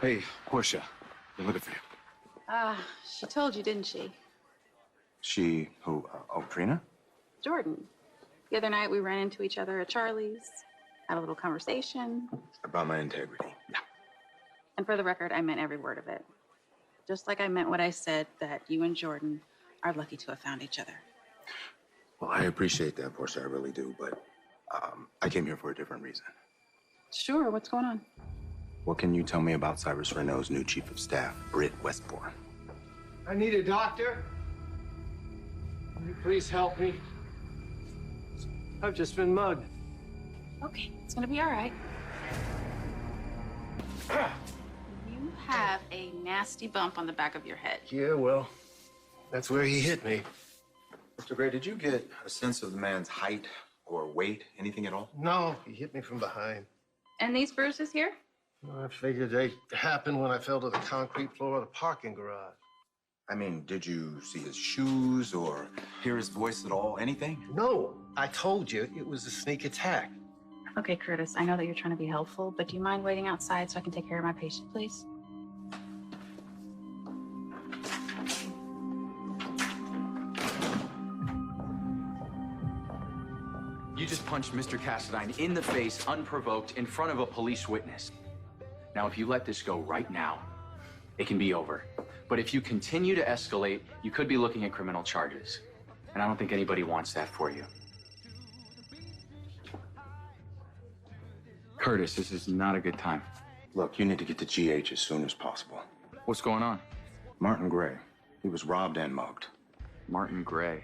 Hey, Portia. Been looking for you. She told you, didn't she? She who? Trina? Jordan. The other night we ran into each other at Charlie's, had a little conversation. About my integrity. Yeah. And for the record, I meant every word of it. Just like I meant what I said, that you and Jordan are lucky to have found each other. Well, I appreciate that, Portia. I really do. But I came here for a different reason. Sure, what's going on? What can you tell me about Cyrus Renault's new chief of staff, Britt Westbourne? I need a doctor. Will you please help me? I've just been mugged. Okay, it's gonna be all right. You have a nasty bump on the back of your head. Yeah, well, that's where he hit me. Mr. Gray, did you get a sense of the man's height or weight, anything at all? No, he hit me from behind. And these bruises here? I figured they happened when I fell to the concrete floor of the parking garage. I mean, did you see his shoes or hear his voice at all? Anything? No, I told you it was a sneak attack. Okay, Curtis, I know that you're trying to be helpful, but do you mind waiting outside so I can take care of my patient, please? You just punched Mr. Cassadine in the face, unprovoked, in front of a police witness. Now, if you let this go right now, it can be over. But if you continue to escalate, you could be looking at criminal charges. And I don't think anybody wants that for you. Curtis, this is not a good time. Look, you need to get to GH as soon as possible. What's going on? Martin Gray. He was robbed and mugged. Martin Gray.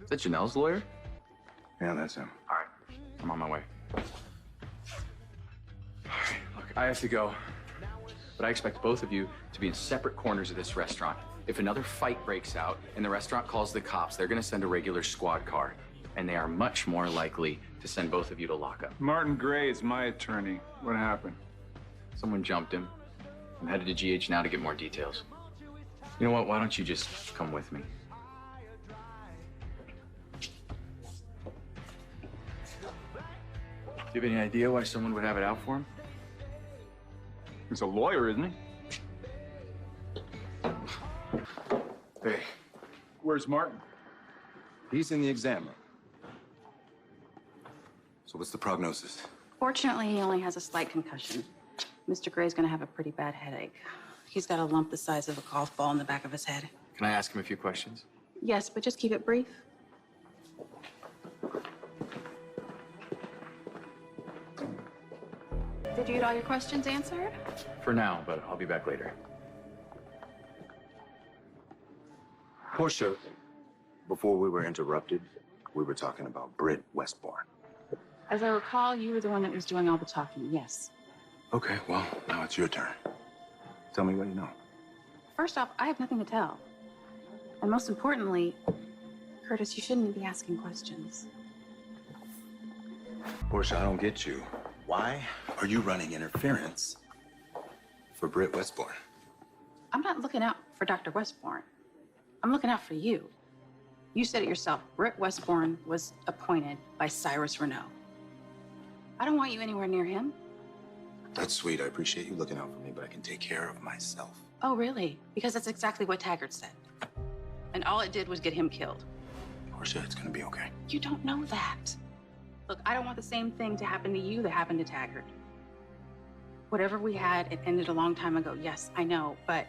Is that Janelle's lawyer? Yeah, that's him. All right, I'm on my way. All right, look, I have to go. But I expect both of you to be in separate corners of this restaurant. If another fight breaks out and the restaurant calls the cops, they're gonna send a regular squad car. And they are much more likely to send both of you to lockup. Martin Gray is my attorney. What happened? Someone jumped him. I'm headed to GH now to get more details. You know what? Why don't you just come with me? Do you have any idea why someone would have it out for him? He's a lawyer, isn't he? Hey, Where's Martin? he's in the exam room. So what's the prognosis? Fortunately, he only has a slight concussion. Mr. Gray's gonna have a pretty bad headache. He's got a lump the size of a golf ball in the back of his head. Can I ask him a few questions? Yes, but just keep it brief. Did you get all your questions answered? For now, but I'll be back later. Portia, before we were interrupted, we were talking about Britt Westbourne. As I recall, you were the one that was doing all the talking, yes. Okay, well, now it's your turn. Tell me what you know. First off, I have nothing to tell. And most importantly, Curtis, you shouldn't be asking questions. Portia, I don't get you. Why are you running interference for Britt Westbourne? I'm not looking out for Dr. Westbourne. I'm looking out for you. You said it yourself. Britt Westbourne was appointed by Cyrus Renault. I don't want you anywhere near him. That's sweet. I appreciate you looking out for me, but I can take care of myself. Oh, really? Because that's exactly what Taggart said. And all it did was get him killed. Portia, it's gonna be okay. You don't know that. Look, I don't want the same thing to happen to you that happened to Taggart. Whatever we had, it ended a long time ago. Yes, I know, but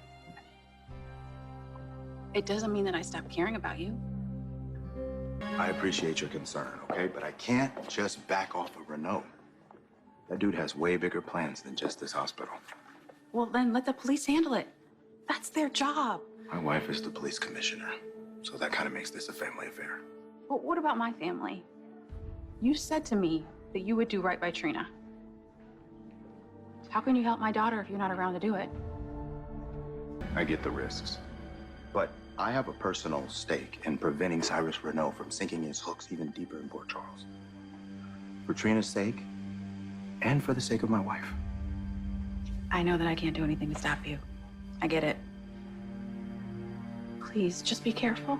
it doesn't mean that I stopped caring about you. I appreciate your concern, okay? But I can't just back off of Renault. That dude has way bigger plans than just this hospital. Well, then let the police handle it. That's their job. My wife is the police commissioner, so that kind of makes this a family affair. But what about my family? You said to me that you would do right by Trina. How can you help my daughter if you're not around to do it? I get the risks, but I have a personal stake in preventing Cyrus Renault from sinking his hooks even deeper in Port Charles. For Trina's sake, and for the sake of my wife. I know that I can't do anything to stop you. I get it. Please, just be careful.